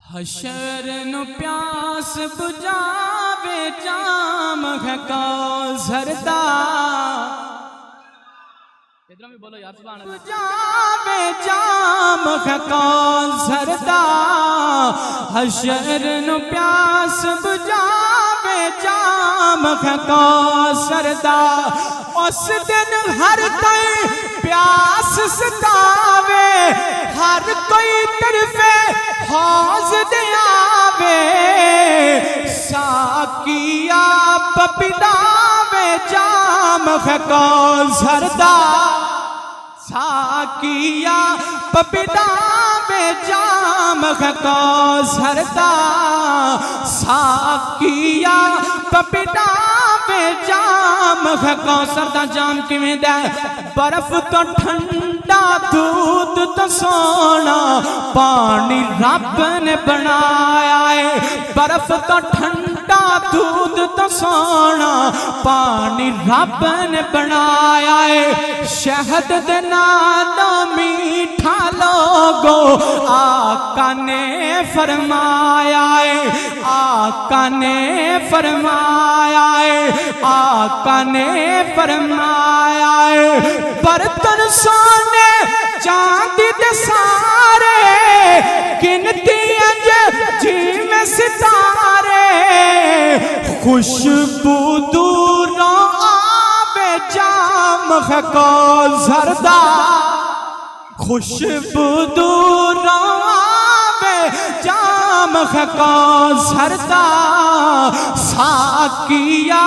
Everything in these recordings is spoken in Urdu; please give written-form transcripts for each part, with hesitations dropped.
حشر نو پیاس بجاوے جام ہے کوثر دا ادھر میں بولو یار سبحان اللہ بجاوے جام ہے کوثر دا حشر نو پیاس بجاوے جام ہے کوثر دا اس دن ہر کوئی پیاس ستاوے ہر کوئی طرفے حوض دیاوے ساکیا پپیداوے جام ہے کوثر دا ساکیا پپیداوے جام ہے کوثر دا ساکیا پپیداوے جام ہے کوثر دا جام کیویں دے برف تو ٹھنڈا دودھ تو سونا پانی رب نے بنایا ہے برف تو ٹھنڈا دودھ تو سونا پانی رب نے بنایا ہے شہد دینا نہ میٹھا لوگو آقا نے فرمایا ہے آقا نے فرمایا ہے آقا نے فرمایا ہے برتن سونے چاندی دے سارے گنتی انج جی میں ستارے خوشبو دوروں آوے جام ہے کوثر دا خوشبو دوروں آوے جام ہے کوثر دا ساکیا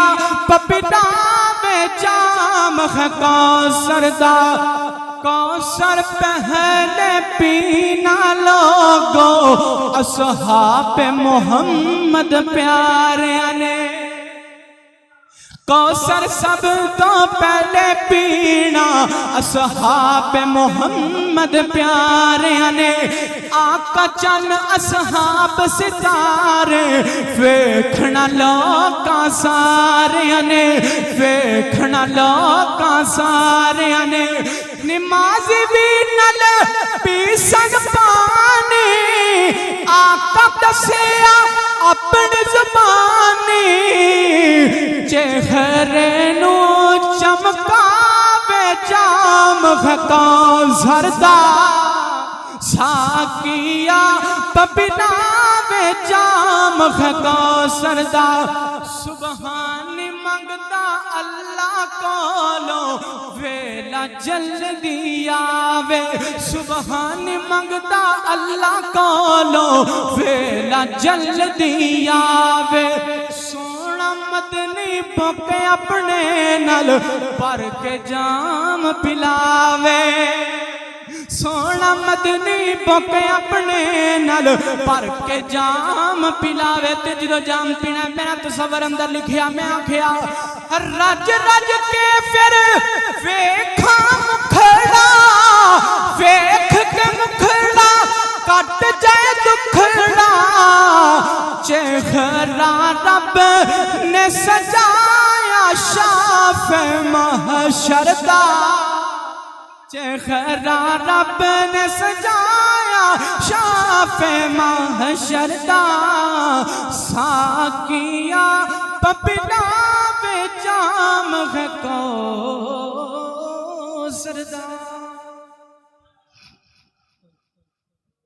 پپیداوے جام ہے کوثر دا کوثر پہلے پینا لوگو اصحاب محمد پیاریاں نے کوثر سب تو پہلے پینا اصحاب محمد پیاریاں نے آقا چند اصحاب ستارے ویکھنا لوکاں ساریاں نے ویکھنا لوکاں ساریاں نے نمازی بھی نل پیسن پانی آقا دسیا اپنی زبانی چہرے نو چمکاوے جام ہے کوثر دا ساکیا پپیداوے جام ہے کوثر دا سبحان منگتا اللہ کولو ویلا جلدی آوے سبحان منگتا اللہ کولو ویلا جلدی آوے سونا مدنی پوکے اپنے نل پر کے جام پلاوے سونا مدنی پوکے اپنے نل پر کے جام پلاوے تے جدو جام پینا میرا تصور اندر لکھیا میں آکھیا رج رج کے پھر ویکھا مکھڑا ویکھ کے مکھڑا کٹ جائے دکھڑا چہرہ رب نے سجایا شافع محشر دا چہرہ رب نے سجایا شافع محشر دا ساکیا پپیداوے جام ہے کوثر دا